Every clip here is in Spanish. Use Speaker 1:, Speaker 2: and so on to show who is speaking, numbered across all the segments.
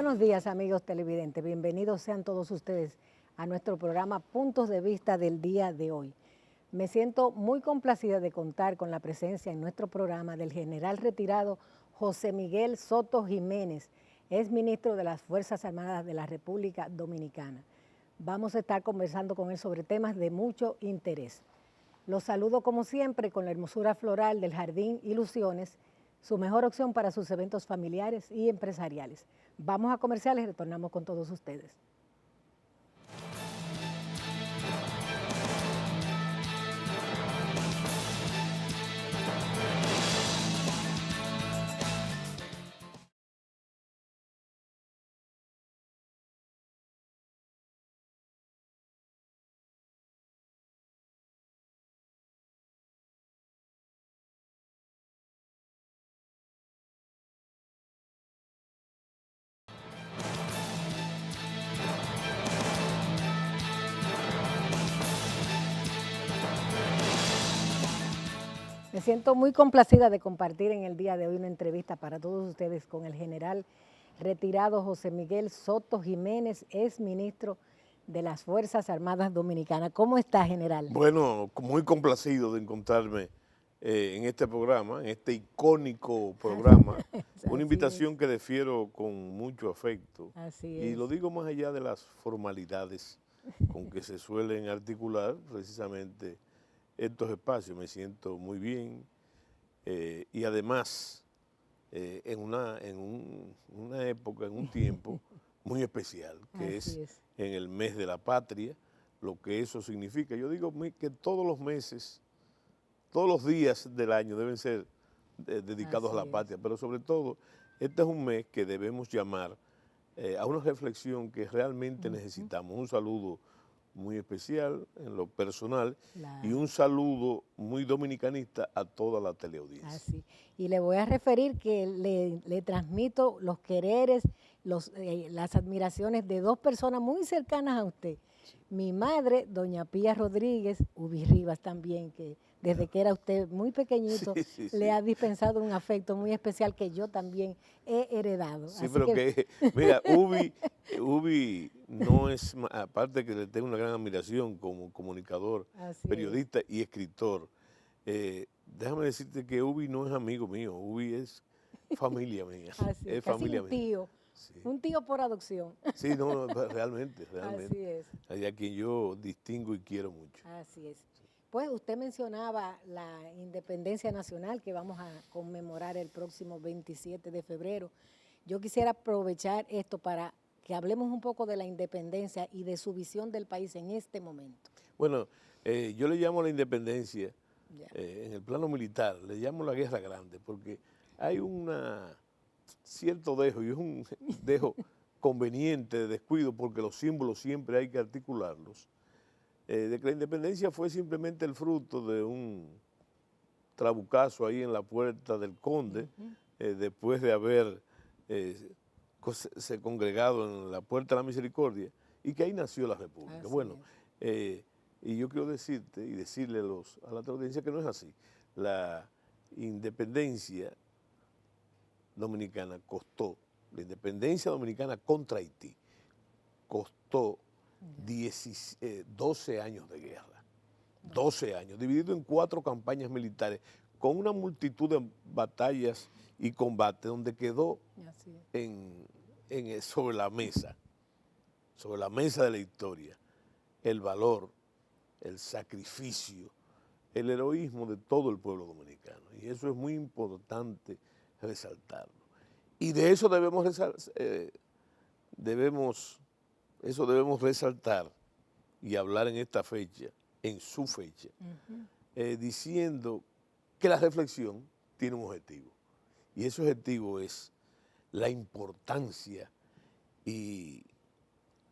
Speaker 1: Buenos días, amigos televidentes. Bienvenidos sean todos ustedes a nuestro programa Puntos de Vista del día de hoy. Me siento muy complacida de contar con la presencia en nuestro programa del general retirado José Miguel Soto Jiménez, ex ministro de las Fuerzas Armadas de la República Dominicana. Vamos a estar conversando con él sobre temas de mucho interés. Los saludo como siempre con la hermosura floral del Jardín Ilusiones, su mejor opción para sus eventos familiares y empresariales. Vamos a comerciales y retornamos con todos ustedes. Me siento muy complacida de compartir en el día de hoy una entrevista para todos ustedes con el general retirado José Miguel Soto Jiménez, ex ministro de las Fuerzas Armadas Dominicanas. ¿Cómo está, general?
Speaker 2: Bueno, muy complacido de encontrarme en este programa, en este icónico programa, una invitación que defiero con mucho afecto.
Speaker 1: Así
Speaker 2: Y
Speaker 1: es.
Speaker 2: lo digo más allá de las formalidades con que se suelen articular precisamente estos espacios. Me siento muy bien y además una época, en un tiempo muy especial, que
Speaker 1: Así
Speaker 2: es
Speaker 1: es.
Speaker 2: en el mes de la patria, lo que eso significa. Yo digo que todos los meses, todos los días del año deben ser dedicados a la
Speaker 1: Así es.
Speaker 2: patria, pero sobre todo, este es un mes que debemos llamar a una reflexión que realmente necesitamos. Un saludo muy especial en lo personal y
Speaker 1: Claro.
Speaker 2: un saludo muy dominicanista a toda la teleaudiencia.
Speaker 1: Así. Y le voy a referir que le transmito los quereres, las admiraciones de dos personas muy cercanas a usted. Mi madre, doña Pía Rodríguez, Ubi Rivas también, que desde que era usted muy pequeñito,
Speaker 2: Sí, sí,
Speaker 1: le
Speaker 2: sí.
Speaker 1: ha dispensado un afecto muy especial que yo también he heredado.
Speaker 2: Sí,
Speaker 1: Así
Speaker 2: pero
Speaker 1: que,
Speaker 2: mira, Ubi no es, aparte que le tengo una gran admiración como comunicador,
Speaker 1: así es.
Speaker 2: periodista y escritor, déjame decirte que Ubi no es amigo mío, Ubi es familia mía,
Speaker 1: Así es,
Speaker 2: es
Speaker 1: casi
Speaker 2: familia mía. Sí,
Speaker 1: un tío por adopción.
Speaker 2: sí, no, realmente,
Speaker 1: Así
Speaker 2: realmente,
Speaker 1: es.
Speaker 2: hay a quien yo distingo y quiero mucho.
Speaker 1: Así es. Pues usted mencionaba la independencia nacional que vamos a conmemorar el próximo 27 de febrero. Yo quisiera aprovechar esto para que hablemos un poco de la independencia y de su visión del país en este momento.
Speaker 2: Bueno, yo le llamo a la independencia,
Speaker 1: Ya.
Speaker 2: en el plano militar, le llamo la guerra grande, porque hay cierto dejo, y es un dejo conveniente de descuido, porque los símbolos siempre hay que articularlos, de que la independencia fue simplemente el fruto de un trabucazo ahí en la puerta del Conde, después de haber se congregado en la Puerta de la Misericordia, y que ahí nació la República.
Speaker 1: Así
Speaker 2: Bueno,
Speaker 1: es.
Speaker 2: y yo quiero decirte y decirle a la audiencia que no es así. La independencia dominicana costó, la independencia dominicana contra Haití, costó 12 años de guerra. 12 años, dividido en 4 campañas militares, con una multitud de batallas y combates, donde quedó
Speaker 1: Así es.
Speaker 2: sobre la mesa de la historia, el valor, el sacrificio, el heroísmo de todo el pueblo dominicano. Y eso es muy importante resaltarlo. Y de eso debemos resaltar y hablar en esta fecha, en su fecha, diciendo que la reflexión tiene un objetivo. Y ese objetivo es la importancia y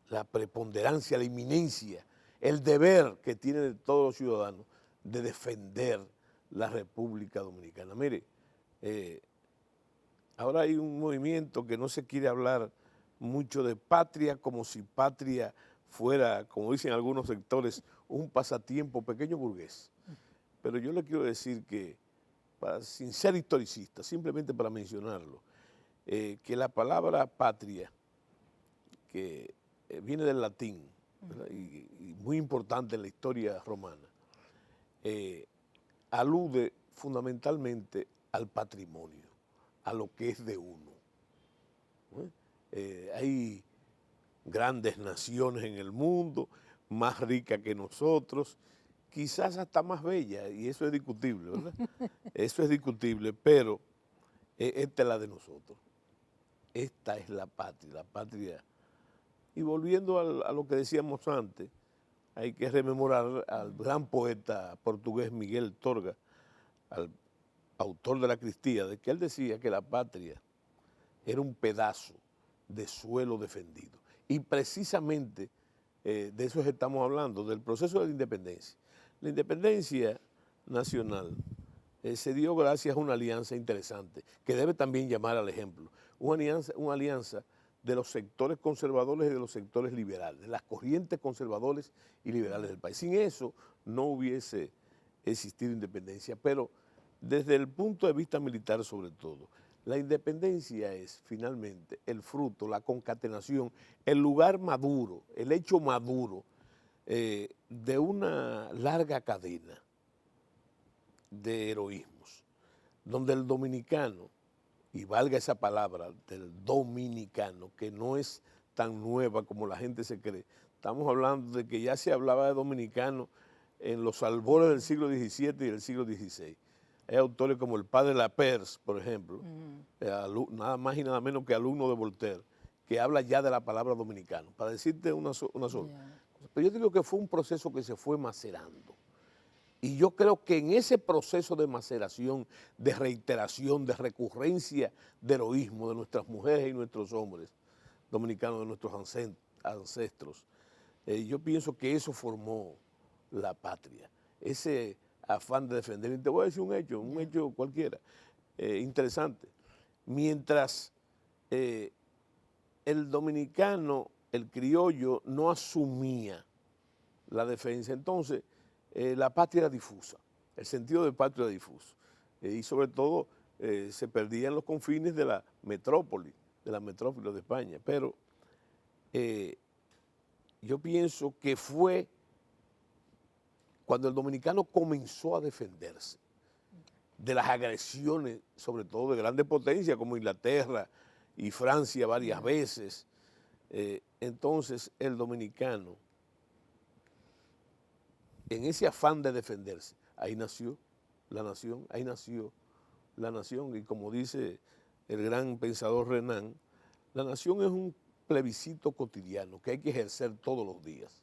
Speaker 2: la preponderancia, la inminencia, el deber que tienen todos los ciudadanos de defender la República Dominicana. Mire, ahora hay un movimiento que no se quiere hablar mucho de patria, como si patria fuera, como dicen algunos sectores, un pasatiempo pequeño burgués. Pero yo le quiero decir que, sin ser historicista, simplemente para mencionarlo, que la palabra patria que viene del latín, ¿verdad? Y muy importante en la historia romana, alude fundamentalmente al patrimonio, a lo que es de uno. Hay grandes naciones en el mundo, más ricas que nosotros, quizás hasta más bellas, y eso es discutible, ¿verdad? Eso es discutible, pero esta es la de nosotros. Esta es la patria. Y volviendo a lo que decíamos antes, hay que rememorar al gran poeta portugués Miguel Torga, al autor de la Cristía, de que él decía que la patria era un pedazo de suelo defendido. Y precisamente de eso estamos hablando, del proceso de la independencia. La independencia nacional se dio gracias a una alianza interesante, que debe también llamar al ejemplo. Una alianza de los sectores conservadores y de los sectores liberales, de las corrientes conservadores y liberales del país. Sin eso no hubiese existido independencia, pero desde el punto de vista militar sobre todo, la independencia es finalmente el fruto, la concatenación, el lugar maduro, el hecho maduro de una larga cadena de heroísmos, donde el dominicano, y valga esa palabra del dominicano, que no es tan nueva como la gente se cree, estamos hablando de que ya se hablaba de dominicano en los albores del siglo XVII y del siglo XVI. Hay autores como el padre Lapers, por ejemplo, nada más y nada menos que alumno de Voltaire, que habla ya de la palabra dominicano, para decirte una sola. Yeah. Pero yo digo que fue un proceso que se fue macerando. Y yo creo que en ese proceso de maceración, de reiteración, de recurrencia de heroísmo de nuestras mujeres y nuestros hombres dominicanos, de nuestros ancestros, yo pienso que eso formó la patria. Ese afán de defender. Y te voy a decir un hecho cualquiera, interesante. Mientras el dominicano, el criollo, no asumía la defensa, entonces la patria era difusa, el sentido de patria era difuso. Y sobre todo se perdían los confines de la metrópoli de España. Pero yo pienso que fue cuando el dominicano comenzó a defenderse de las agresiones, sobre todo de grandes potencias como Inglaterra y Francia varias veces, entonces el dominicano, en ese afán de defenderse, ahí nació la nación, y como dice el gran pensador Renan, la nación es un plebiscito cotidiano que hay que ejercer todos los días,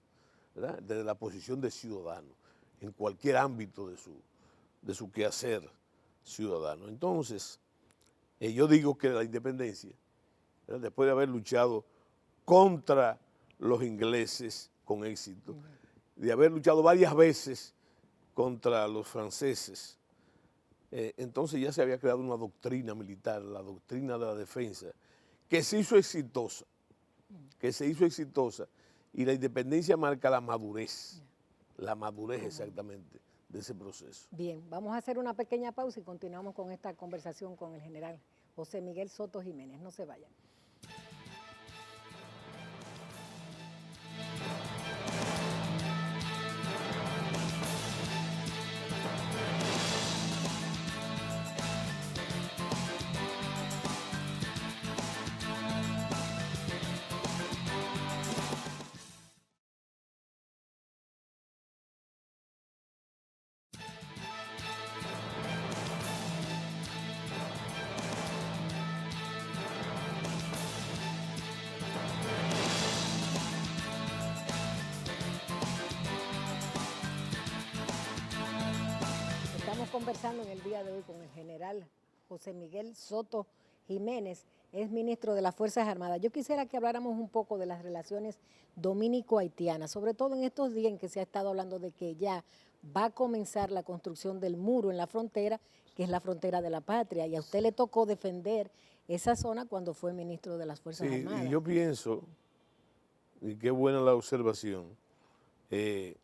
Speaker 2: ¿verdad? Desde la posición de ciudadano, en cualquier ámbito de su quehacer ciudadano. Entonces, yo digo que la independencia, ¿verdad?, después de haber luchado contra los ingleses con éxito, de haber luchado varias veces contra los franceses, entonces ya se había creado una doctrina militar, la doctrina de la defensa, que se hizo exitosa, y la independencia marca la madurez exactamente de ese proceso.
Speaker 1: Bien, vamos a hacer una pequeña pausa y continuamos con esta conversación con el general José Miguel Soto Jiménez. No se vayan. Conversando en el día de hoy con el general José Miguel Soto Jiménez, es ministro de las Fuerzas Armadas. Yo quisiera que habláramos un poco de las relaciones dominico-haitianas, sobre todo en estos días en que se ha estado hablando de que ya va a comenzar la construcción del muro en la frontera, que es la frontera de la patria, y a usted le tocó defender esa zona cuando fue ministro de las Fuerzas Armadas.
Speaker 2: Y yo pienso, y qué buena la observación, que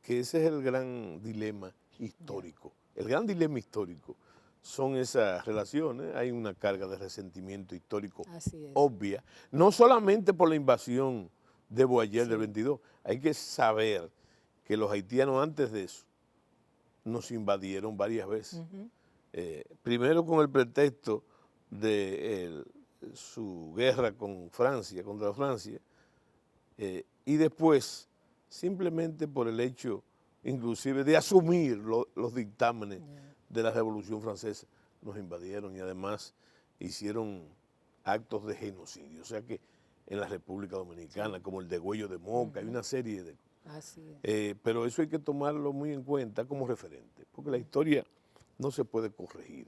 Speaker 2: ese es el gran dilema histórico. El gran dilema histórico son esas relaciones. Hay una carga de resentimiento histórico
Speaker 1: Así es.
Speaker 2: obvia, no solamente por la invasión de Boayer del
Speaker 1: Sí.
Speaker 2: 22. Hay que saber que los haitianos antes de eso nos invadieron varias veces.
Speaker 1: Ujú.
Speaker 2: Primero con el pretexto de su guerra con Francia, contra Francia, y después simplemente por el hecho inclusive de asumir los dictámenes de la Revolución Francesa, nos invadieron y además hicieron actos de genocidio. O sea que en la República Dominicana, como el degüello de Moca, hay una serie de...
Speaker 1: Así es.
Speaker 2: pero eso hay que tomarlo muy en cuenta como referente, porque la historia no se puede corregir,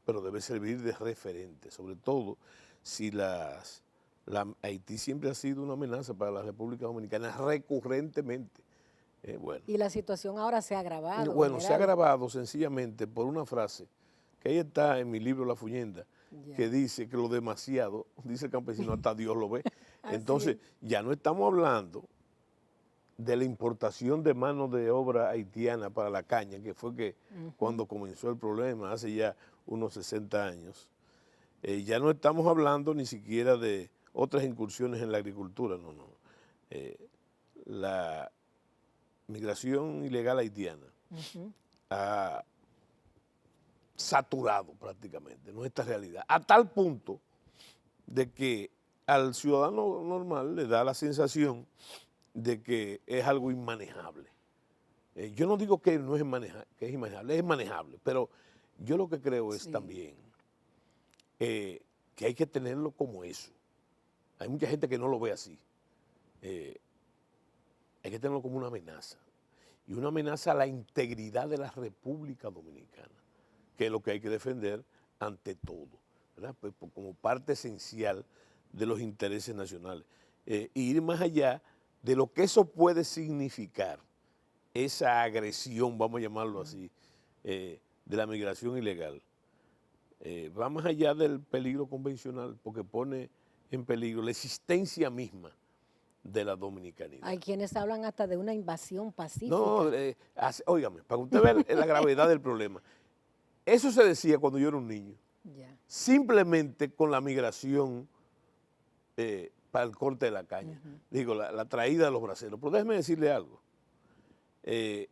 Speaker 2: pero debe servir de referente, sobre todo si Haití siempre ha sido una amenaza para la República Dominicana recurrentemente. Bueno.
Speaker 1: Y la situación ahora se ha agravado.
Speaker 2: Bueno, se ha
Speaker 1: general.
Speaker 2: agravado sencillamente por una frase que ahí está en mi libro La Fuyenda,
Speaker 1: Ya.
Speaker 2: que dice que lo demasiado, dice el campesino, hasta Dios lo ve.
Speaker 1: Así
Speaker 2: Entonces,
Speaker 1: es.
Speaker 2: ya no estamos hablando de la importación de mano de obra haitiana para la caña, que fue que cuando comenzó el problema, hace ya unos 60 años, ya no estamos hablando ni siquiera de otras incursiones en la agricultura, no. La migración ilegal haitiana ha saturado prácticamente nuestra realidad, a tal punto de que al ciudadano normal le da la sensación de que es algo inmanejable. Yo no digo que no es que es manejable, pero yo lo que creo es también que hay que tenerlo como eso. Hay mucha gente que no lo ve así. Hay que tenerlo como una amenaza, y una amenaza a la integridad de la República Dominicana, que es lo que hay que defender ante todo, ¿verdad? Pues, como parte esencial de los intereses nacionales. E ir más allá de lo que eso puede significar, esa agresión, vamos a llamarlo así, de la migración ilegal. Va más allá del peligro convencional, porque pone en peligro la existencia misma de la dominicanidad.
Speaker 1: Hay quienes hablan hasta de una invasión pacífica.
Speaker 2: No, óigame, para que usted vea la gravedad del problema. Eso se decía cuando yo era un niño.
Speaker 1: Ya.
Speaker 2: Simplemente con la migración para el corte de la caña. Digo, la traída de los braceros. Pero déjeme decirle algo.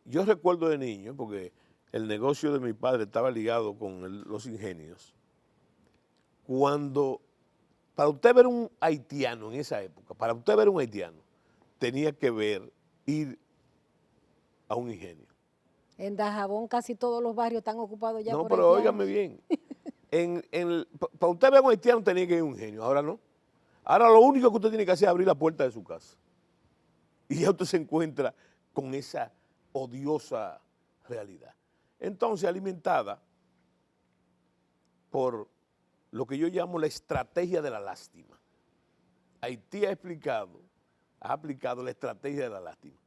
Speaker 2: Yo recuerdo de niño, porque el negocio de mi padre estaba ligado con los ingenios, cuando, para usted ver un haitiano en esa época, para usted ver un haitiano, tenía que ir a un ingenio.
Speaker 1: En Dajabón casi todos los barrios están ocupados ya
Speaker 2: No,
Speaker 1: por
Speaker 2: pero
Speaker 1: haitianos.
Speaker 2: óigame bien. Para usted ver a un haitiano tenía que ir a un ingenio, ahora no. Ahora lo único que usted tiene que hacer es abrir la puerta de su casa. Y ya usted se encuentra con esa odiosa realidad. Entonces, alimentada por lo que yo llamo la estrategia de la lástima. Haití ha aplicado la estrategia de la lástima.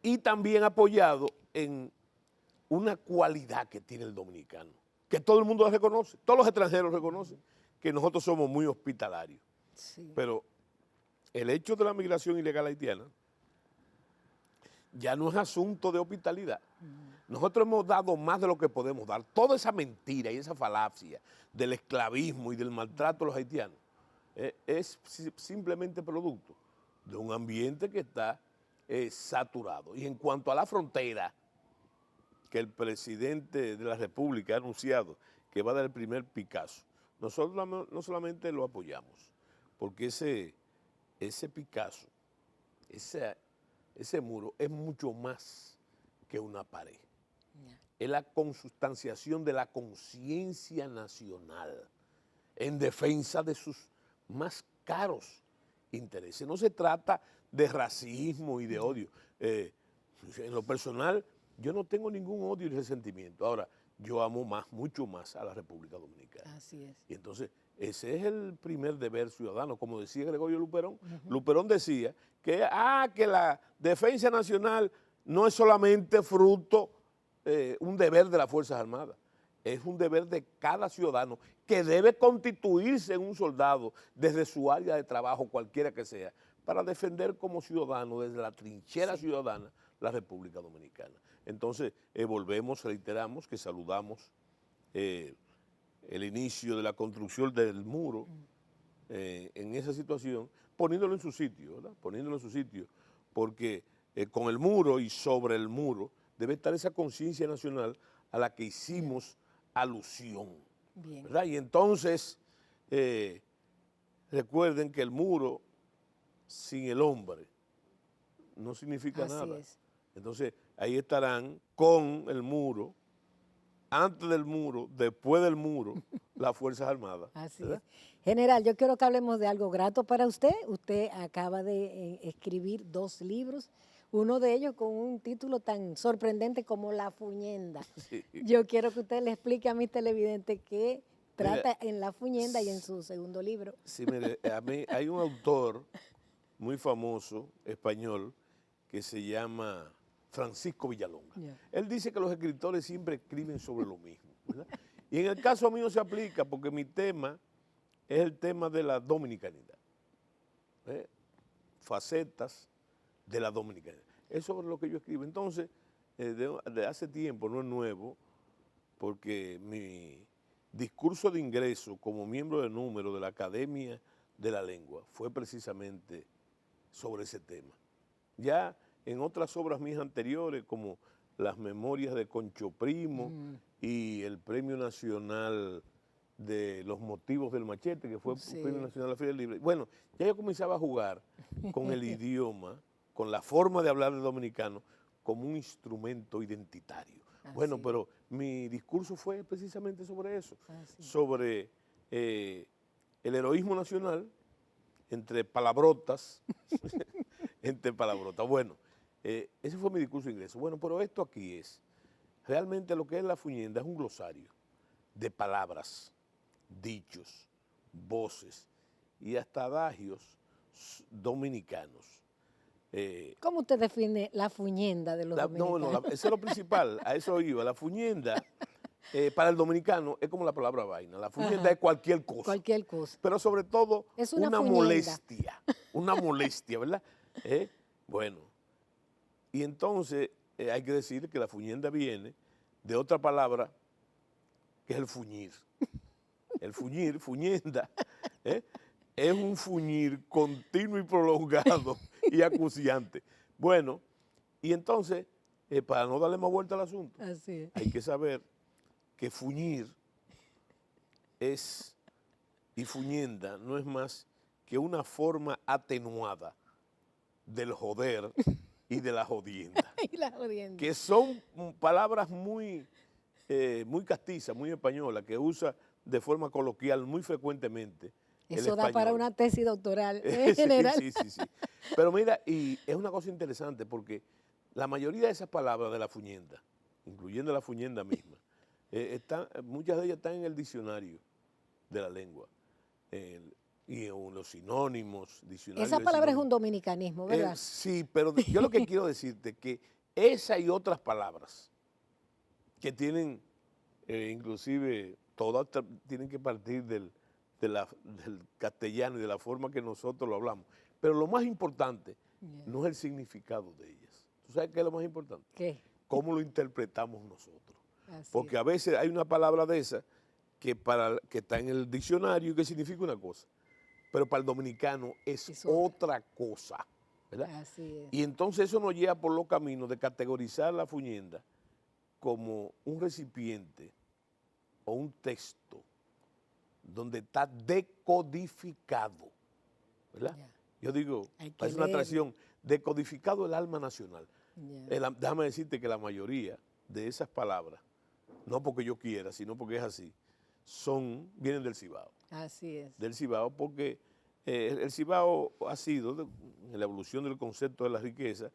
Speaker 2: Y también apoyado en una cualidad que tiene el dominicano, que todo el mundo la reconoce, todos los extranjeros reconocen, que nosotros somos muy hospitalarios.
Speaker 1: Sí.
Speaker 2: Pero el hecho de la migración ilegal haitiana ya no es asunto de hospitalidad. Nosotros hemos dado más de lo que podemos dar. Toda esa mentira y esa falacia del esclavismo y del maltrato a los haitianos es simplemente producto de un ambiente que está saturado. Y en cuanto a la frontera, que el presidente de la República ha anunciado que va a dar el primer Picasso, nosotros no solamente lo apoyamos, porque ese Picasso, ese muro es mucho más que una pared. Es la consustanciación de la conciencia nacional en defensa de sus más caros intereses. No se trata de racismo y de odio. En lo personal, yo no tengo ningún odio y resentimiento. Ahora, yo amo mucho más a la República Dominicana.
Speaker 1: Así es.
Speaker 2: Y entonces, ese es el primer deber ciudadano, como decía Gregorio Luperón. Luperón decía que la defensa nacional no es solamente fruto, un deber de las Fuerzas Armadas, es un deber de cada ciudadano que debe constituirse en un soldado desde su área de trabajo, cualquiera que sea, para defender como ciudadano, desde la trinchera ciudadana, la República Dominicana. Entonces, reiteramos que saludamos el inicio de la construcción del muro, en esa situación, poniéndolo en su sitio, ¿verdad? Poniéndolo en su sitio, porque con el muro y sobre el muro debe estar esa conciencia nacional a la que hicimos alusión,
Speaker 1: Bien.
Speaker 2: ¿verdad? Y entonces, recuerden que el muro sin el hombre no significa
Speaker 1: Así
Speaker 2: nada.
Speaker 1: es.
Speaker 2: Entonces, ahí estarán con el muro, antes del muro, después del muro, las Fuerzas Armadas.
Speaker 1: Así
Speaker 2: ¿verdad?
Speaker 1: es. General, yo quiero que hablemos de algo grato para usted. Usted acaba de escribir 2 libros, uno de ellos con un título tan sorprendente como La Fuñenda.
Speaker 2: Sí.
Speaker 1: Yo quiero que usted le explique a mis televidentes qué
Speaker 2: Mira,
Speaker 1: trata en La Fuñenda y en su segundo libro.
Speaker 2: sí, mire, a mí hay un autor muy famoso, español, que se llama Francisco Villalonga.
Speaker 1: Ya.
Speaker 2: Él dice que los escritores siempre escriben sobre lo mismo, ¿verdad? Y en el caso mío se aplica porque mi tema es el tema de la dominicanidad, ¿eh? Facetas de la dominicanidad. Es sobre lo que yo escribo. Entonces, de hace tiempo, no es nuevo, porque mi discurso de ingreso como miembro de número de la Academia de la Lengua fue precisamente sobre ese tema. Ya en otras obras mías anteriores, como las Memorias de Concho Primo y el Premio Nacional de los Motivos del Machete, que fue
Speaker 1: Sí.
Speaker 2: el Premio Nacional de la Feria Libre, bueno, ya yo comenzaba a jugar con el idioma, con la forma de hablar de dominicano, como un instrumento identitario. Bueno,
Speaker 1: Así
Speaker 2: pero mi discurso fue precisamente sobre eso,
Speaker 1: Así.
Speaker 2: sobre el heroísmo nacional, entre palabrotas, entre palabrotas. Bueno, ese fue mi discurso de ingreso. Bueno, pero esto aquí es, realmente lo que es la Fuñenda es un glosario de palabras, dichos, voces y hasta adagios dominicanos.
Speaker 1: ¿Cómo usted define la fuñenda de los
Speaker 2: No,
Speaker 1: dominicanos?
Speaker 2: eso es lo principal, a eso iba. La fuñenda, para el dominicano, es como la palabra vaina. La fuñenda
Speaker 1: Ajá.
Speaker 2: es cualquier cosa.
Speaker 1: Cualquier cosa.
Speaker 2: Pero sobre todo,
Speaker 1: Es una
Speaker 2: una molestia, ¿verdad? Bueno, y entonces hay que decir que la fuñenda viene de otra palabra, que es el fuñir. El fuñir, fuñenda, es un fuñir continuo y prolongado y acuciante. Bueno, y entonces, para no darle más vuelta al asunto,
Speaker 1: Así es.
Speaker 2: hay que saber que fuñir y fuñenda no es más que una forma atenuada del joder y de la jodienda,
Speaker 1: Y la jodienda.
Speaker 2: que son palabras muy castizas, muy españolas, que usa de forma coloquial muy frecuentemente el
Speaker 1: Eso da para
Speaker 2: español.
Speaker 1: una tesis doctoral,
Speaker 2: Sí,
Speaker 1: general.
Speaker 2: sí. Pero mira, y es una cosa interesante porque la mayoría de esas palabras de la fuñenda, incluyendo la fuñenda misma, muchas de ellas están en el diccionario de la lengua. Y en los sinónimos, diccionarios
Speaker 1: Esa
Speaker 2: de
Speaker 1: palabra es
Speaker 2: sinónimos.
Speaker 1: un dominicanismo, ¿verdad?
Speaker 2: Sí, pero yo lo que quiero decirte es que esa y otras palabras que tienen, inclusive, todas tienen que partir del castellano y de la forma que nosotros lo hablamos. Pero lo más importante no es el significado de ellas. ¿Tú sabes qué es lo más importante?
Speaker 1: ¿Qué?
Speaker 2: Cómo lo interpretamos nosotros.
Speaker 1: Así
Speaker 2: Porque
Speaker 1: es.
Speaker 2: a veces hay una palabra de esa que está en el diccionario que significa una cosa, pero para el dominicano es otra cosa, ¿verdad?
Speaker 1: Así es.
Speaker 2: Y entonces eso nos lleva por los caminos de categorizar la fuñenda como un recipiente o un texto donde está decodificado, ¿verdad?
Speaker 1: Ya.
Speaker 2: Yo digo,
Speaker 1: Hay que
Speaker 2: parece una
Speaker 1: leerlo.
Speaker 2: atracción, decodificado el alma nacional.
Speaker 1: Ya.
Speaker 2: Déjame decirte que la mayoría de esas palabras, no porque yo quiera, sino porque es así, vienen del Cibao.
Speaker 1: Así es.
Speaker 2: Del Cibao porque el Cibao ha sido, en la evolución del concepto de la riqueza,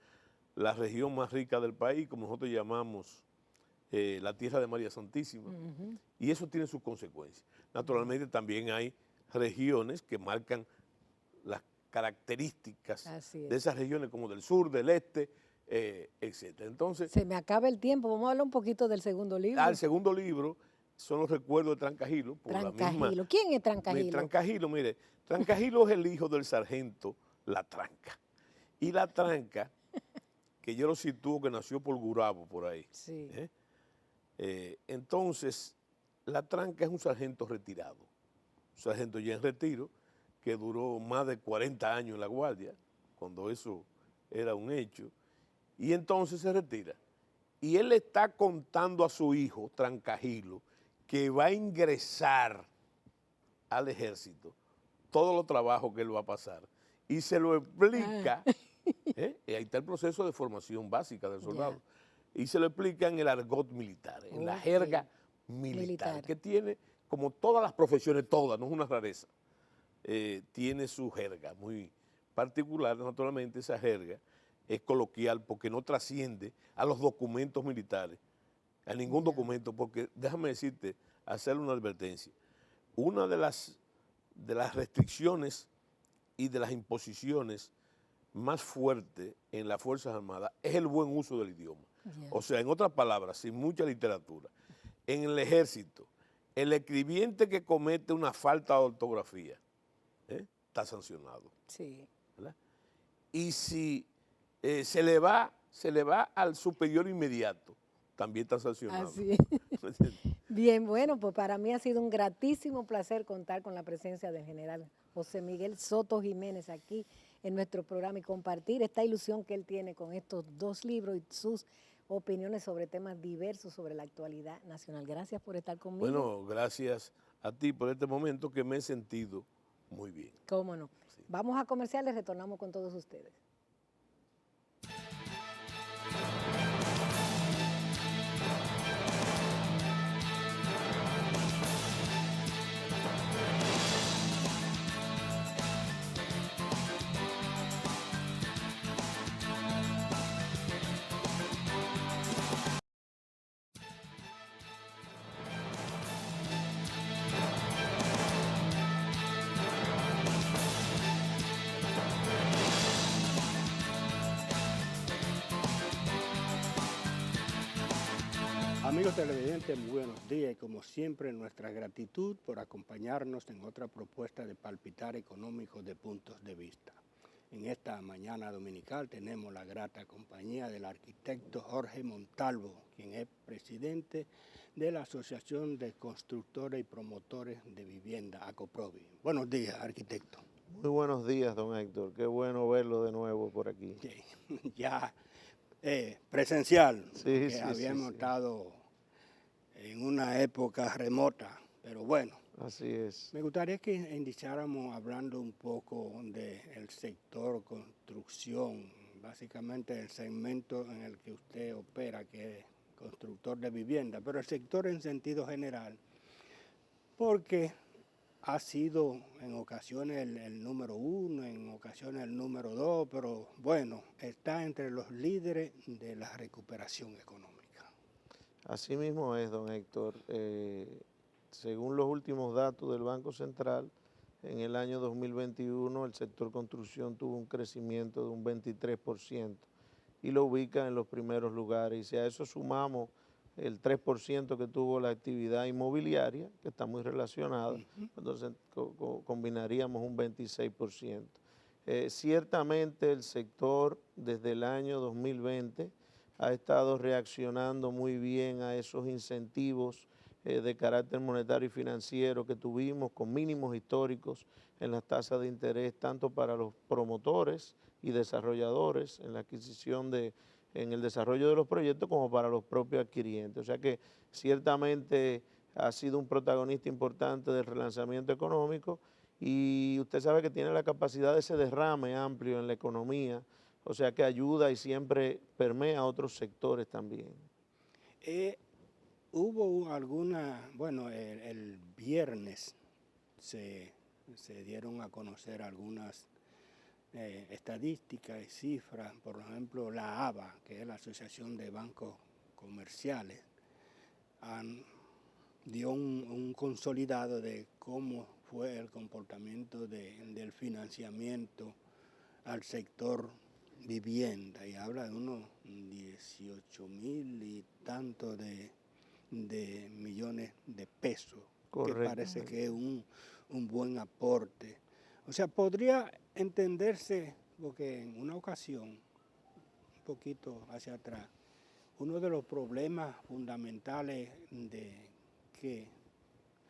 Speaker 2: la región más rica del país, como nosotros llamamos la tierra de María Santísima, y eso tiene sus consecuencias. Naturalmente también hay regiones que marcan las características de esas regiones, como del sur, del este, etc. Entonces,
Speaker 1: se me acaba el tiempo, vamos a hablar un poquito del segundo libro.
Speaker 2: el segundo libro son los recuerdos de Trancajilo.
Speaker 1: Trancajilo. ¿Quién es Trancajilo?
Speaker 2: Trancajilo, mire, Trancajilo es el hijo del sargento La Tranca. Y La Tranca, que yo lo sitúo que nació por Gurabo, por ahí.
Speaker 1: Sí.
Speaker 2: Entonces, La Tranca es un sargento retirado, un sargento ya en retiro, que duró más de 40 años en la Guardia, cuando eso era un hecho, y entonces se retira. Y él le está contando a su hijo, Trancajilo, que va a ingresar al ejército, todos los trabajos que él va a pasar, y se lo explica, y ahí está el proceso de formación básica del soldado, y se lo explica en el argot militar, en la jerga militar, que tiene, como todas las profesiones, todas, no es una rareza, tiene su jerga muy particular. Naturalmente esa jerga es coloquial porque no trasciende a los documentos militares, a ningún documento, porque déjame decirte, hacerle una advertencia. Una de las restricciones y de las imposiciones más fuertes en las Fuerzas Armadas es el buen uso del idioma. O sea, en otras palabras, sin mucha literatura, en el ejército, el escribiente que comete una falta de ortografía está sancionado.
Speaker 1: Sí.
Speaker 2: ¿Verdad? Y si se le va al superior inmediato, también está sancionado.
Speaker 1: Así es. Bien, bueno, pues para mí ha sido un gratísimo placer contar con la presencia del general José Miguel Soto Jiménez aquí en nuestro programa y compartir esta ilusión que él tiene con estos 2 libros y sus opiniones sobre temas diversos sobre la actualidad nacional. Gracias por estar conmigo.
Speaker 2: Bueno, gracias a ti por este momento que me he sentido muy bien.
Speaker 1: Cómo no. Sí. Vamos a comerciales, retornamos con todos ustedes.
Speaker 3: Amigos televidentes, muy buenos días y como siempre nuestra gratitud por acompañarnos en otra propuesta de palpitar económico de puntos de vista. En esta mañana dominical tenemos la grata compañía del arquitecto Jorge Montalvo, quien es presidente de la Asociación de Constructores y Promotores de Vivienda, ACOPROVI. Buenos días, arquitecto.
Speaker 4: Muy buenos días, don Héctor. Qué bueno verlo de nuevo por aquí.
Speaker 3: Sí, ya presencial,
Speaker 4: sí,
Speaker 3: que habíamos estado en una época remota, pero bueno.
Speaker 4: Así es.
Speaker 3: Me gustaría que iniciáramos hablando un poco del sector construcción, básicamente el segmento en el que usted opera, que es constructor de vivienda, pero el sector en sentido general, porque ha sido en ocasiones el número 1, en ocasiones el número 2, pero bueno, está entre los líderes de la recuperación económica.
Speaker 4: Así mismo es, don Héctor. Según los últimos datos del Banco Central, en el año 2021 el sector construcción tuvo un crecimiento de un 23% y lo ubica en los primeros lugares. Y si a eso sumamos el 3% que tuvo la actividad inmobiliaria, que está muy relacionada, entonces combinaríamos un 26%. Ciertamente el sector desde el año 2020 ha estado reaccionando muy bien a esos incentivos de carácter monetario y financiero que tuvimos con mínimos históricos en las tasas de interés, tanto para los promotores y desarrolladores en la adquisición en el desarrollo de los proyectos como para los propios adquirientes. O sea que ciertamente ha sido un protagonista importante del relanzamiento económico y usted sabe que tiene la capacidad de ese derrame amplio en la economía, o sea que ayuda y siempre permea a otros sectores también.
Speaker 3: Hubo alguna, bueno, el viernes se dieron a conocer algunas estadísticas y cifras, por ejemplo la ABA, que es la Asociación de Bancos Comerciales, dio un consolidado de cómo fue el comportamiento del financiamiento al sector vivienda y habla de unos 18,000 y tanto de millones de pesos. Correcto. Que parece que es un buen aporte. O sea, podría entenderse, porque en una ocasión, un poquito hacia atrás, uno de los problemas fundamentales de que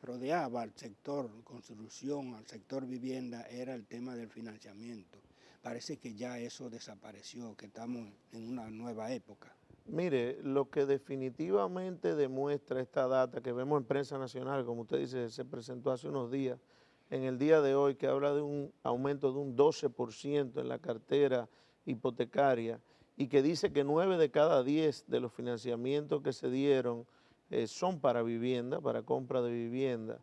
Speaker 3: rodeaba al sector construcción, al sector vivienda, era el tema del financiamiento. Parece que ya eso desapareció, que estamos en una nueva época.
Speaker 4: Mire, lo que definitivamente demuestra esta data que vemos en prensa nacional, como usted dice, se presentó hace unos días, en el día de hoy, que habla de un aumento de un 12% en la cartera hipotecaria y que dice que 9 de cada 10 de los financiamientos que se dieron son para vivienda, para compra de vivienda,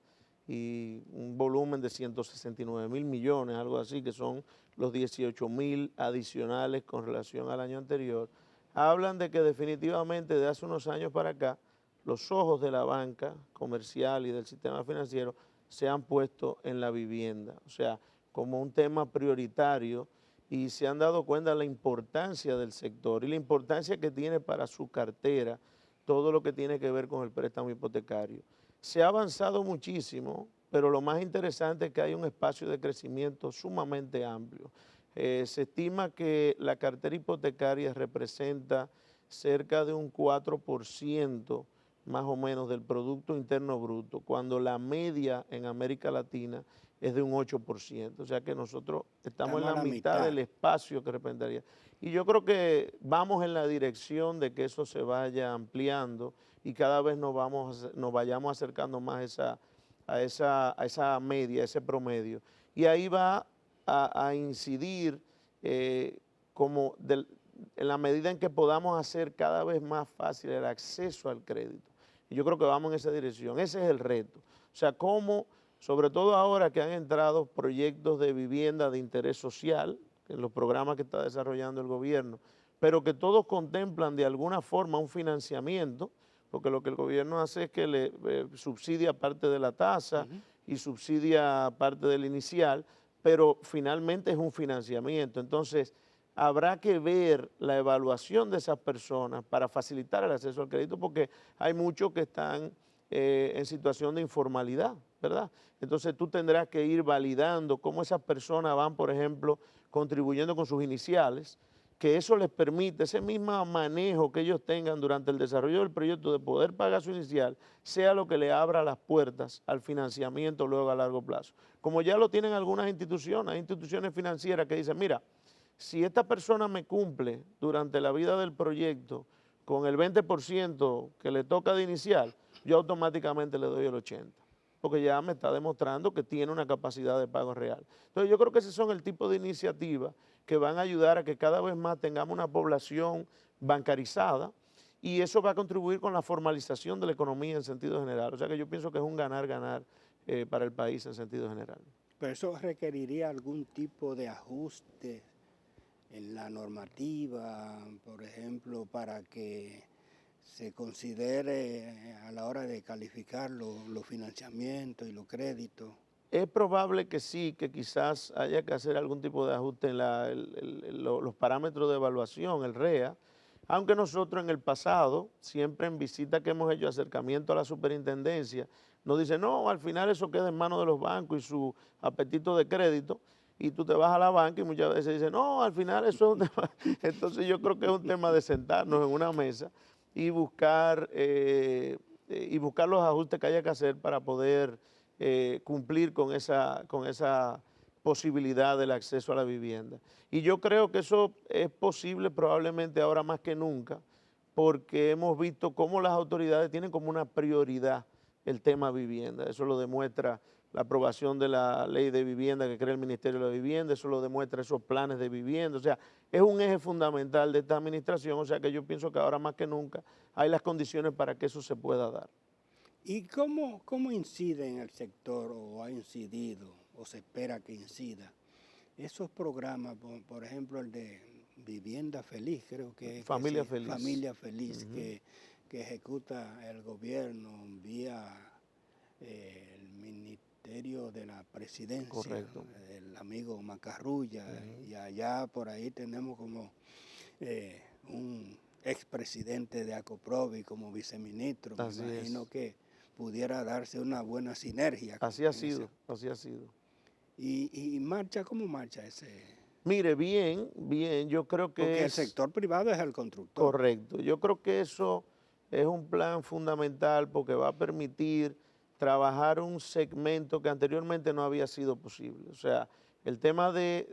Speaker 4: y un volumen de 169.000 millones, algo así, que son los 18.000 adicionales con relación al año anterior, hablan de que definitivamente de hace unos años para acá los ojos de la banca comercial y del sistema financiero se han puesto en la vivienda, o sea, como un tema prioritario, y se han dado cuenta de la importancia del sector y la importancia que tiene para su cartera todo lo que tiene que ver con el préstamo hipotecario. Se ha avanzado muchísimo, pero lo más interesante es que hay un espacio de crecimiento sumamente amplio. Se estima que la cartera hipotecaria representa cerca de un 4% más o menos del Producto Interno Bruto, cuando la media en América Latina es de un 8%. O sea que nosotros estamos en la mitad del espacio que representaría. Y yo creo que vamos en la dirección de que eso se vaya ampliando y cada vez nos vayamos acercando más a esa media, a ese promedio. Y ahí va a incidir en la medida en que podamos hacer cada vez más fácil el acceso al crédito. Y yo creo que vamos en esa dirección. Ese es el reto. O sea, cómo, sobre todo ahora que han entrado proyectos de vivienda de interés social, en los programas que está desarrollando el gobierno, pero que todos contemplan de alguna forma un financiamiento, porque lo que el gobierno hace es que le subsidia parte de la tasa y subsidia parte del inicial, pero finalmente es un financiamiento. Entonces, habrá que ver la evaluación de esas personas para facilitar el acceso al crédito, porque hay muchos que están en situación de informalidad, ¿verdad? Entonces tú tendrás que ir validando cómo esas personas van, por ejemplo, contribuyendo con sus iniciales, que eso les permite, ese mismo manejo que ellos tengan durante el desarrollo del proyecto de poder pagar su inicial, sea lo que le abra las puertas al financiamiento luego a largo plazo. Como ya lo tienen algunas instituciones, hay instituciones financieras que dicen, mira, si esta persona me cumple durante la vida del proyecto con el 20% que le toca de inicial, yo automáticamente le doy el 80%, porque ya me está demostrando que tiene una capacidad de pago real. Entonces yo creo que ese son el tipo de iniciativas que van a ayudar a que cada vez más tengamos una población bancarizada, y eso va a contribuir con la formalización de la economía en sentido general. O sea que yo pienso que es un ganar-ganar para el país en sentido general.
Speaker 3: Pero eso requeriría algún tipo de ajuste en la normativa, por ejemplo, para que se considere a la hora de calificar los financiamientos y los créditos.
Speaker 4: Es probable que sí, que quizás haya que hacer algún tipo de ajuste en los parámetros de evaluación, el REA, aunque nosotros en el pasado, siempre en visitas que hemos hecho, acercamiento a la superintendencia, nos dicen, no, al final eso queda en manos de los bancos y su apetito de crédito, y tú te vas a la banca y muchas veces dicen, no, al final eso es un tema. Entonces yo creo que es un tema de sentarnos en una mesa y buscar los ajustes que haya que hacer para poder cumplir con esa posibilidad del acceso a la vivienda. Y yo creo que eso es posible probablemente ahora más que nunca, porque hemos visto cómo las autoridades tienen como una prioridad el tema vivienda. Eso lo demuestra la aprobación de la ley de vivienda que crea el Ministerio de la Vivienda, eso lo demuestra esos planes de vivienda. O sea, es un eje fundamental de esta administración, o sea que yo pienso que ahora más que nunca hay las condiciones para que eso se pueda dar.
Speaker 3: ¿Y cómo incide en el sector, o ha incidido, o se espera que incida, esos programas, por ejemplo, el de Vivienda Feliz, creo que es
Speaker 4: Familia Feliz.
Speaker 3: Familia Feliz, que ejecuta el gobierno vía el Ministerio de la Presidencia,
Speaker 4: correcto,
Speaker 3: el amigo Macarrulla, y allá por ahí tenemos como un expresidente de ACOPROVI como viceministro.
Speaker 4: Así
Speaker 3: me imagino
Speaker 4: es.
Speaker 3: que pudiera darse una buena sinergia.
Speaker 4: Así ha sido, así ha sido.
Speaker 3: ¿Y marcha? ¿Cómo marcha ese?
Speaker 4: Mire, bien, yo creo que
Speaker 3: Porque el sector privado es el constructor.
Speaker 4: correcto. Yo creo que eso es un plan fundamental porque va a permitir trabajar un segmento que anteriormente no había sido posible. O sea, el tema de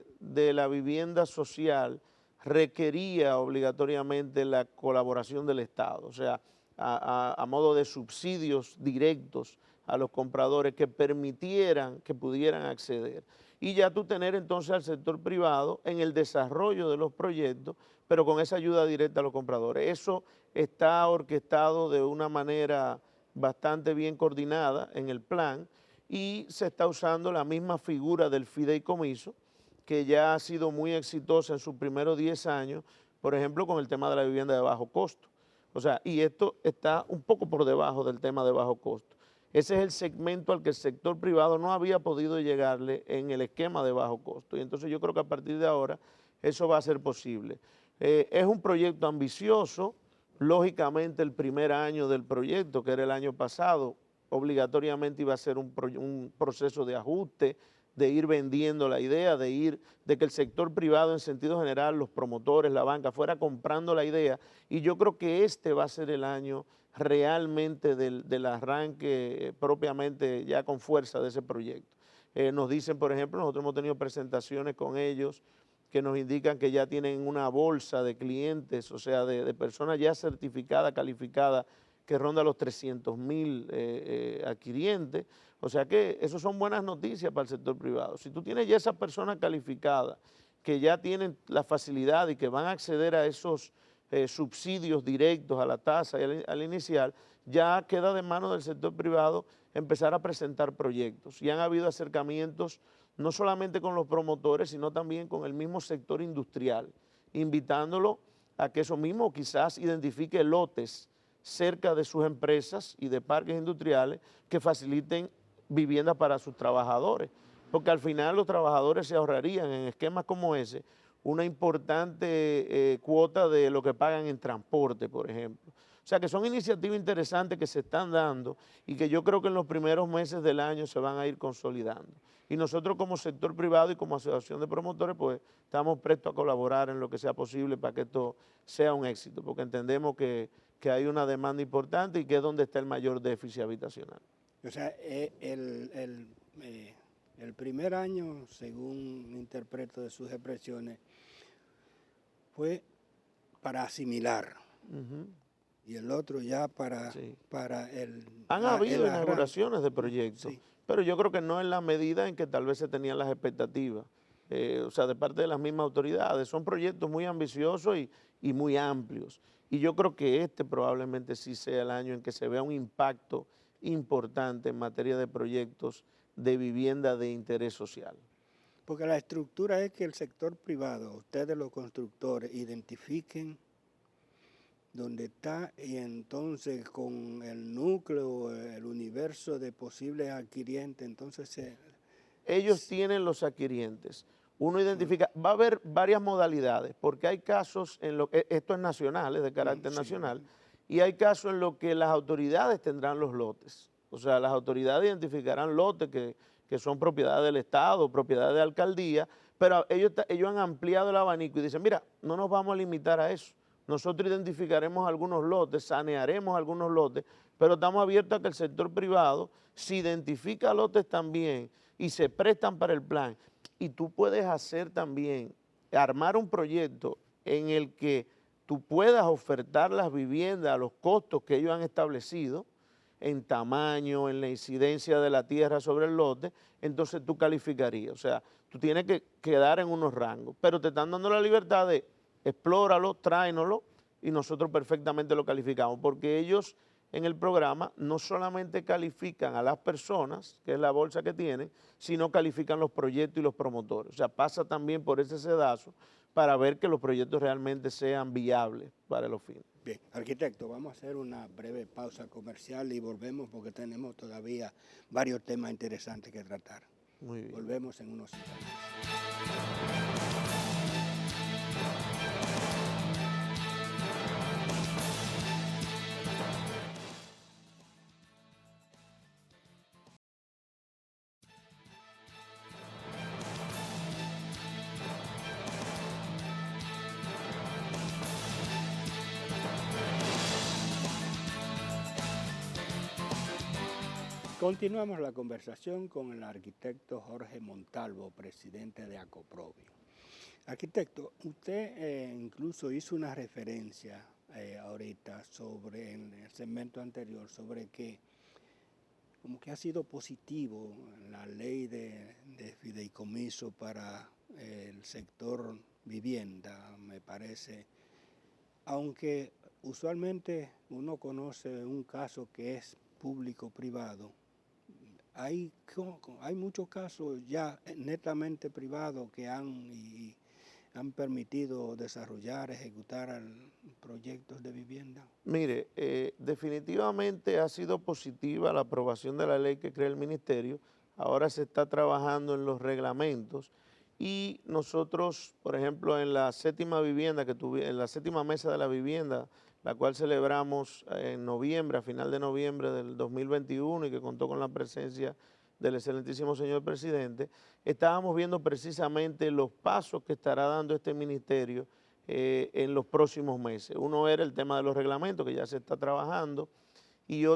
Speaker 4: la vivienda social requería obligatoriamente la colaboración del Estado, o sea, a modo de subsidios directos a los compradores que permitieran que pudieran acceder. Y ya tú tener entonces al sector privado en el desarrollo de los proyectos, pero con esa ayuda directa a los compradores. Eso está orquestado de una manera bastante bien coordinada en el plan y se está usando la misma figura del fideicomiso, que ya ha sido muy exitosa en sus primeros 10 años, por ejemplo, con el tema de la vivienda de bajo costo. O sea, y esto está un poco por debajo del tema de bajo costo. Ese es el segmento al que el sector privado no había podido llegarle en el esquema de bajo costo. Y entonces yo creo que a partir de ahora eso va a ser posible. Es un proyecto ambicioso. Lógicamente el primer año del proyecto, que era el año pasado, obligatoriamente iba a ser un proceso de ajuste, de ir vendiendo la idea, de que el sector privado en sentido general, los promotores, la banca, fuera comprando la idea. Y yo creo que este va a ser el año realmente del arranque propiamente ya con fuerza de ese proyecto. Nos dicen, por ejemplo, nosotros hemos tenido presentaciones con ellos que nos indican que ya tienen una bolsa de clientes, o sea, de personas ya certificadas, calificadas, que ronda los 300,000 adquirientes. O sea que eso son buenas noticias para el sector privado. Si tú tienes ya esas personas calificadas que ya tienen la facilidad y que van a acceder a esos subsidios directos a la tasa y al inicial, ya queda de mano del sector privado empezar a presentar proyectos. Y han habido acercamientos no solamente con los promotores, sino también con el mismo sector industrial, invitándolo a que eso mismo quizás identifique lotes cerca de sus empresas y de parques industriales que faciliten viviendas para sus trabajadores, porque al final los trabajadores se ahorrarían en esquemas como ese una importante cuota de lo que pagan en transporte, por ejemplo. O sea que son iniciativas interesantes que se están dando y que yo creo que en los primeros meses del año se van a ir consolidando. Y nosotros como sector privado y como asociación de promotores, pues estamos prestos a colaborar en lo que sea posible para que esto sea un éxito, porque entendemos que hay una demanda importante y que es donde está el mayor déficit habitacional.
Speaker 3: O sea, el primer año, según interpreto de sus expresiones, fue para asimilar. Y el otro ya para el...
Speaker 4: Han habido inauguraciones de proyectos, pero yo creo que no en la medida en que tal vez se tenían las expectativas, o sea, de parte de las mismas autoridades. Son proyectos muy ambiciosos y muy amplios. Y yo creo que este probablemente sí sea el año en que se vea un impacto importante en materia de proyectos de vivienda de interés social.
Speaker 3: Porque la estructura es que el sector privado, ustedes los constructores, identifiquen dónde está y entonces con el núcleo, el universo de posibles adquirientes, entonces
Speaker 4: ellos tienen los adquirientes. Uno identifica, va a haber varias modalidades, porque hay casos en lo que, esto es nacional, es de carácter nacional, y hay casos en los que las autoridades tendrán los lotes. O sea, las autoridades identificarán lotes que son propiedad del Estado, propiedad de alcaldía, pero ellos han ampliado el abanico y dicen, mira, no nos vamos a limitar a eso. Nosotros identificaremos algunos lotes, sanearemos algunos lotes, pero estamos abiertos a que el sector privado, si identifica lotes también y se prestan para el plan, y tú puedes hacer también, armar un proyecto en el que tú puedas ofertar las viviendas a los costos que ellos han establecido, en tamaño, en la incidencia de la tierra sobre el lote, entonces tú calificarías. O sea, tú tienes que quedar en unos rangos, pero te están dando la libertad de explóralo, tráenoslo y nosotros perfectamente lo calificamos, porque ellos en el programa no solamente califican a las personas, que es la bolsa que tienen, sino califican los proyectos y los promotores. O sea, pasa también por ese sedazo para ver que los proyectos realmente sean viables para los fines.
Speaker 3: Bien, arquitecto, vamos a hacer una breve pausa comercial y volvemos porque tenemos todavía varios temas interesantes que tratar.
Speaker 4: Muy bien.
Speaker 3: Volvemos en unos instantes. Continuamos la conversación con el arquitecto Jorge Montalvo, presidente de ACOPROVI. Arquitecto, usted incluso hizo una referencia ahorita sobre, en el segmento anterior, sobre que como que ha sido positivo la ley de fideicomiso para el sector vivienda, me parece, aunque usualmente uno conoce un caso que es público-privado. Hay muchos casos ya netamente privados que han permitido desarrollar, ejecutar proyectos de vivienda.
Speaker 4: Mire, definitivamente ha sido positiva la aprobación de la ley que crea el ministerio. Ahora se está trabajando en los reglamentos y nosotros, por ejemplo, en la séptima vivienda en la séptima mesa de la vivienda, la cual celebramos en noviembre, a final de noviembre del 2021 y que contó con la presencia del excelentísimo señor presidente, estábamos viendo precisamente los pasos que estará dando este ministerio en los próximos meses. Uno era el tema de los reglamentos, que ya se está trabajando, y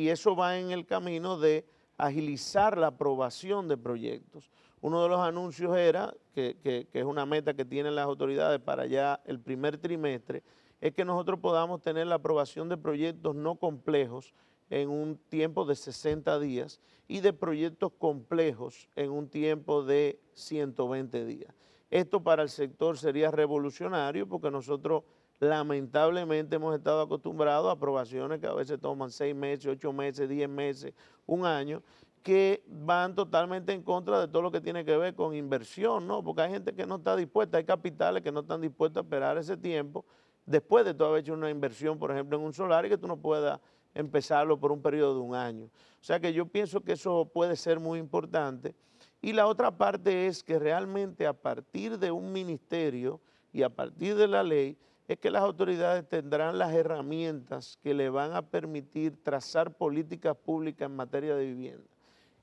Speaker 4: eso va en el camino de agilizar la aprobación de proyectos. Uno de los anuncios era, que es una meta que tienen las autoridades para ya el primer trimestre, es que nosotros podamos tener la aprobación de proyectos no complejos en un tiempo de 60 días y de proyectos complejos en un tiempo de 120 días. Esto para el sector sería revolucionario porque nosotros lamentablemente hemos estado acostumbrados a aprobaciones que a veces toman 6 meses, 8 meses, 10 meses, un año, que van totalmente en contra de todo lo que tiene que ver con inversión, ¿no? Porque hay gente que no está dispuesta, hay capitales que no están dispuestos a esperar ese tiempo después de tú haber hecho una inversión, por ejemplo, en un solar y que tú no puedas empezarlo por un periodo de un año. O sea que yo pienso que eso puede ser muy importante. Y la otra parte es que realmente a partir de un ministerio y a partir de la ley es que las autoridades tendrán las herramientas que le van a permitir trazar políticas públicas en materia de vivienda.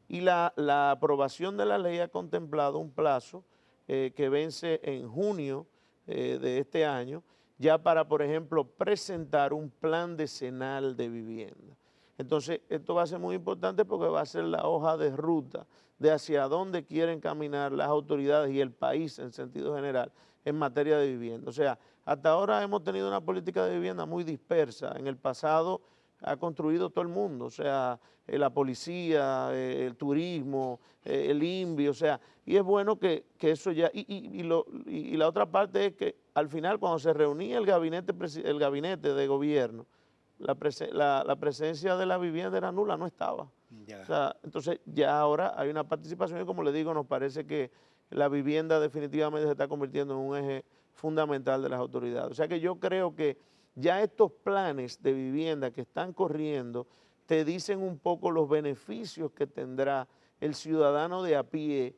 Speaker 4: Y la aprobación de la ley ha contemplado un plazo que vence en junio de este año, ya para, por ejemplo, presentar un plan decenal de vivienda. Entonces, esto va a ser muy importante porque va a ser la hoja de ruta de hacia dónde quieren caminar las autoridades y el país en sentido general en materia de vivienda. O sea, hasta ahora hemos tenido una política de vivienda muy dispersa. En el pasado ha construido todo el mundo, o sea, la policía, el turismo, el INVI, o sea, y es bueno que eso ya, y la otra parte es que al final cuando se reunía el gabinete de gobierno, la presencia de la vivienda era nula, no estaba.
Speaker 3: Ya.
Speaker 4: O sea, entonces ya ahora hay una participación y como le digo, nos parece que la vivienda definitivamente se está convirtiendo en un eje fundamental de las autoridades. O sea que yo creo que ya estos planes de vivienda que están corriendo te dicen un poco los beneficios que tendrá el ciudadano de a pie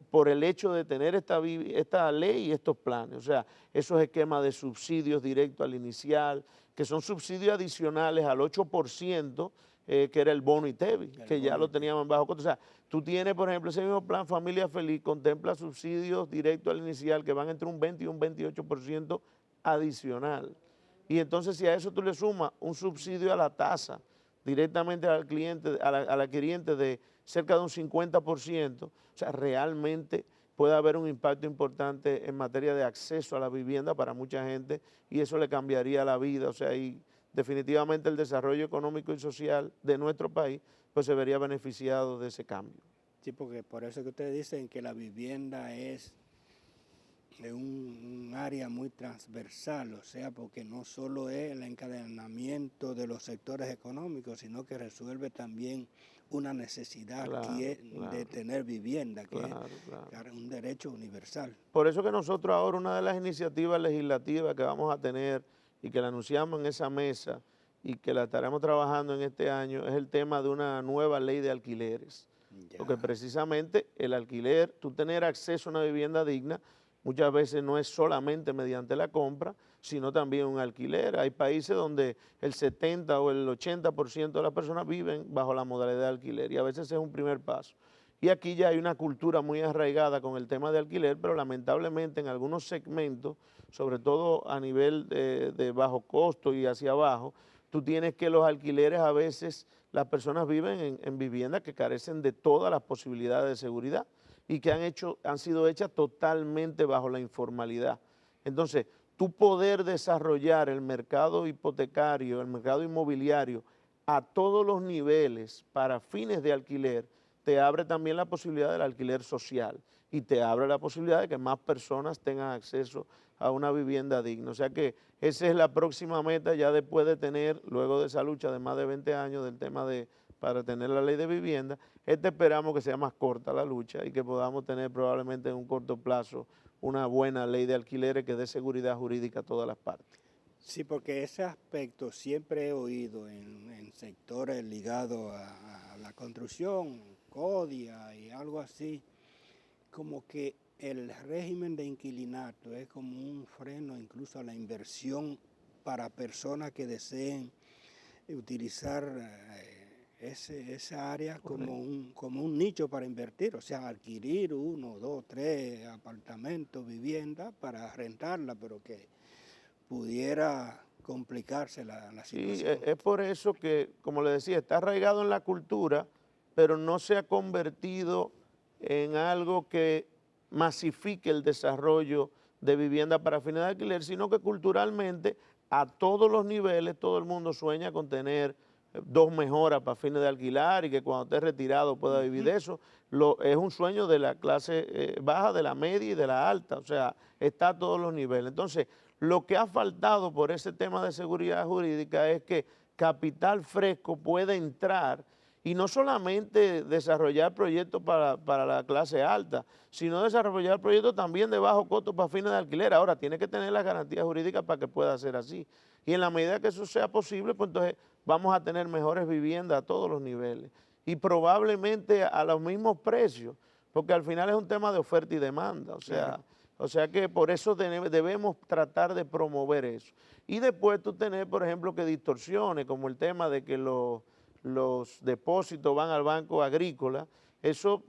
Speaker 4: por el hecho de tener esta ley y estos planes. O sea, esos esquemas de subsidios directos al inicial, que son subsidios adicionales al 8%, que era el bono ITEVI, que ya lo teníamos en bajo costo. O sea, tú tienes, por ejemplo, ese mismo plan Familia Feliz, contempla subsidios directos al inicial que van entre un 20 y un 28% adicional. Y entonces si a eso tú le sumas un subsidio a la tasa directamente al cliente, al adquiriente de cerca de un 50%, o sea, realmente puede haber un impacto importante en materia de acceso a la vivienda para mucha gente y eso le cambiaría la vida, o sea, y definitivamente el desarrollo económico y social de nuestro país pues se vería beneficiado de ese cambio.
Speaker 3: Sí, porque por eso que ustedes dicen que la vivienda es un área muy transversal, o sea, porque no solo es el encadenamiento de los sectores económicos, sino que resuelve también una necesidad de tener vivienda, que es un derecho universal.
Speaker 4: Por eso que nosotros ahora una de las iniciativas legislativas que vamos a tener y que la anunciamos en esa mesa y que la estaremos trabajando en este año es el tema de una nueva ley de alquileres. Ya. Porque precisamente el alquiler, tú tener acceso a una vivienda digna, muchas veces no es solamente mediante la compra, sino también un alquiler. Hay países donde el 70 o el 80% de las personas viven bajo la modalidad de alquiler y a veces es un primer paso. Y aquí ya hay una cultura muy arraigada con el tema de alquiler, pero lamentablemente en algunos segmentos, sobre todo a nivel de bajo costo y hacia abajo, tú tienes que los alquileres a veces, las personas viven en viviendas que carecen de todas las posibilidades de seguridad y que han sido hechas totalmente bajo la informalidad. Entonces, tú poder desarrollar el mercado hipotecario, el mercado inmobiliario a todos los niveles para fines de alquiler, te abre también la posibilidad del alquiler social y te abre la posibilidad de que más personas tengan acceso a una vivienda digna. O sea que esa es la próxima meta ya después de tener, luego de esa lucha de más de 20 años del tema para tener la ley de vivienda, esperamos que sea más corta la lucha y que podamos tener probablemente en un corto plazo una buena ley de alquileres que dé seguridad jurídica a todas las partes.
Speaker 3: Sí, porque ese aspecto siempre he oído en sectores ligados a la construcción, CODIA y algo así, como que el régimen de inquilinato es como un freno incluso a la inversión para personas que deseen utilizar esa área como un nicho para invertir, o sea, adquirir 1, 2, 3 apartamentos, viviendas para rentarla, pero que pudiera complicarse la situación.
Speaker 4: Sí, es por eso que, como le decía, está arraigado en la cultura, pero no se ha convertido en algo que masifique el desarrollo de vivienda para fines de alquiler, sino que culturalmente a todos los niveles todo el mundo sueña con tener 2 mejoras para fines de alquilar y que cuando esté retirado pueda vivir de eso. Es un sueño de la clase baja, de la media y de la alta, o sea, está a todos los niveles. Entonces, lo que ha faltado por ese tema de seguridad jurídica es que capital fresco pueda entrar y no solamente desarrollar proyectos para la clase alta, sino desarrollar proyectos también de bajo costo para fines de alquiler. Ahora, tiene que tener las garantías jurídicas para que pueda ser así. Y en la medida que eso sea posible, pues entonces vamos a tener mejores viviendas a todos los niveles y probablemente a los mismos precios, porque al final es un tema de oferta y demanda, o sea que por eso debemos tratar de promover eso. Y después tú tener, por ejemplo, que distorsiones, como el tema de que los depósitos van al Banco Agrícola, eso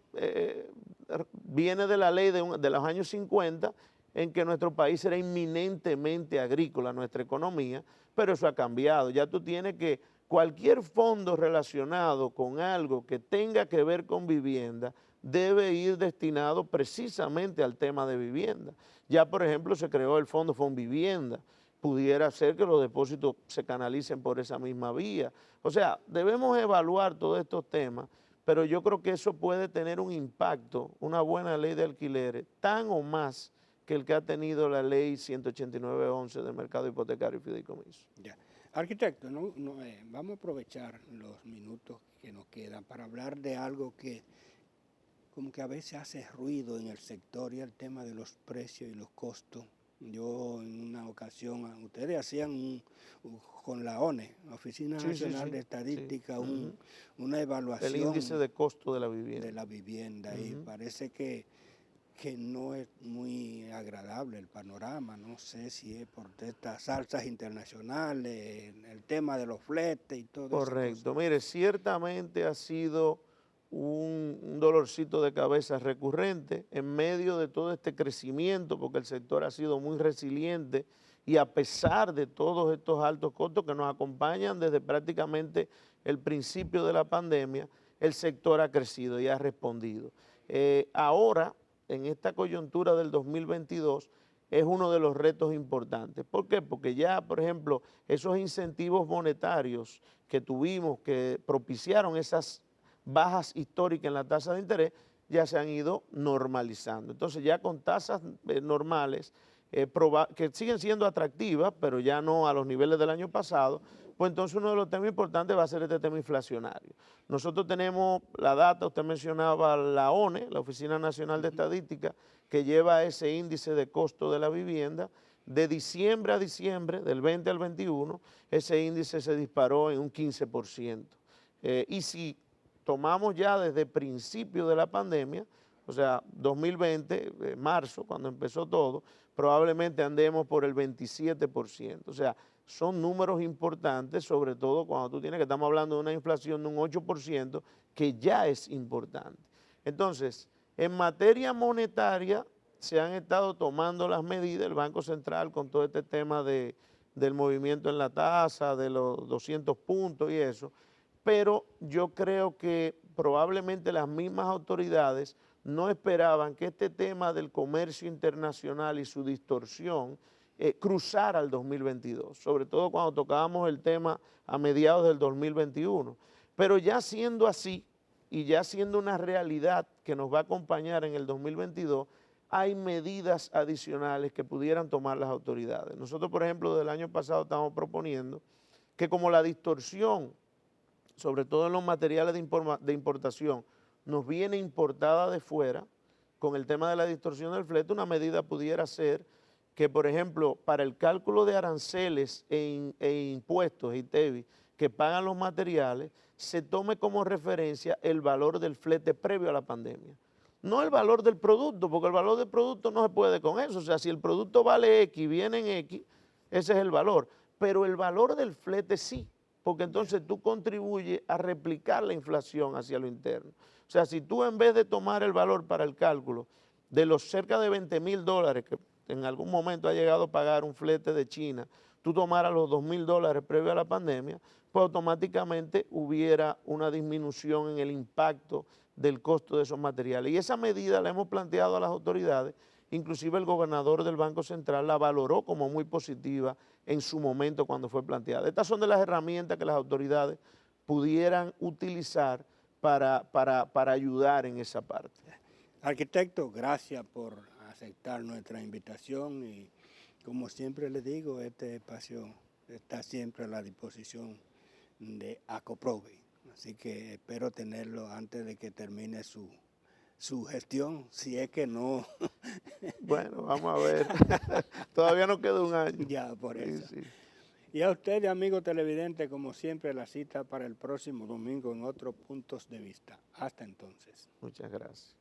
Speaker 4: viene de la ley de los años 50, en que nuestro país era inminentemente agrícola, nuestra economía, pero eso ha cambiado. Ya tú tienes que cualquier fondo relacionado con algo que tenga que ver con vivienda debe ir destinado precisamente al tema de vivienda. Ya, por ejemplo, se creó el Fondo Fonvivienda. Pudiera ser que los depósitos se canalicen por esa misma vía. O sea, debemos evaluar todos estos temas, pero yo creo que eso puede tener un impacto, una buena ley de alquileres, tan o más que el que ha tenido la ley 189-11 del mercado hipotecario y fideicomiso.
Speaker 3: Ya. Arquitecto, vamos a aprovechar los minutos que nos quedan para hablar de algo que como que a veces hace ruido en el sector y el tema de los precios y los costos. Yo en una ocasión, ustedes hacían con la ONE, la Oficina Nacional de Estadística, una evaluación.
Speaker 4: El índice de costo de la vivienda.
Speaker 3: De la vivienda, y parece que no es muy agradable el panorama. No sé si es por estas salsas internacionales, el tema de los fletes y todo eso.
Speaker 4: Correcto. Mire, ciertamente ha sido un dolorcito de cabeza recurrente en medio de todo este crecimiento, porque el sector ha sido muy resiliente y a pesar de todos estos altos costos que nos acompañan desde prácticamente el principio de la pandemia, el sector ha crecido y ha respondido. Ahora, en esta coyuntura del 2022, es uno de los retos importantes. ¿Por qué? Porque ya, por ejemplo, esos incentivos monetarios que tuvimos, que propiciaron esas bajas históricas en la tasa de interés, ya se han ido normalizando. Entonces ya con tasas normales, que siguen siendo atractivas, pero ya no a los niveles del año pasado, pues entonces uno de los temas importantes va a ser este tema inflacionario. Nosotros tenemos la data, usted mencionaba la ONE, la Oficina Nacional de Estadística, que lleva ese índice de costo de la vivienda. De diciembre a diciembre, del 20 al 21, ese índice se disparó en un 15%. Y si tomamos ya desde principio de la pandemia, o sea, 2020, marzo, cuando empezó todo, probablemente andemos por el 27%. O sea, son números importantes, sobre todo cuando tú tienes que estamos hablando de una inflación de un 8%, que ya es importante. Entonces, en materia monetaria se han estado tomando las medidas, el Banco Central con todo este tema de del movimiento en la tasa, de los 200 puntos y eso, pero yo creo que probablemente las mismas autoridades no esperaban que este tema del comercio internacional y su distorsión cruzara al 2022, sobre todo cuando tocábamos el tema a mediados del 2021. Pero ya siendo así y ya siendo una realidad que nos va a acompañar en el 2022, hay medidas adicionales que pudieran tomar las autoridades. Nosotros, por ejemplo, del año pasado estamos proponiendo que como la distorsión, sobre todo en los materiales de importación, nos viene importada de fuera, con el tema de la distorsión del flete, una medida pudiera ser que, por ejemplo, para el cálculo de aranceles e impuestos, ITEVI, que pagan los materiales, se tome como referencia el valor del flete previo a la pandemia. No el valor del producto, porque el valor del producto no se puede con eso. O sea, si el producto vale X, viene en X, ese es el valor. Pero el valor del flete sí, porque entonces tú contribuyes a replicar la inflación hacia lo interno. O sea, si tú en vez de tomar el valor para el cálculo de los cerca de $20,000 que en algún momento ha llegado a pagar un flete de China, tú tomaras los $2,000 previo a la pandemia, pues automáticamente hubiera una disminución en el impacto del costo de esos materiales. Y esa medida la hemos planteado a las autoridades, inclusive el gobernador del Banco Central la valoró como muy positiva en su momento cuando fue planteada. Estas son de las herramientas que las autoridades pudieran utilizar para ayudar en esa parte.
Speaker 3: Arquitecto, gracias por aceptar nuestra invitación y como siempre les digo, este espacio está siempre a la disposición de ACOPROVI, así que espero tenerlo antes de que termine su gestión, si es que no.
Speaker 4: Bueno, vamos a ver, todavía nos queda un año.
Speaker 3: Ya, por eso.
Speaker 4: Sí, sí.
Speaker 3: Y a ustedes, amigos televidentes, como siempre, la cita para el próximo domingo en otros puntos de vista. Hasta entonces.
Speaker 4: Muchas gracias.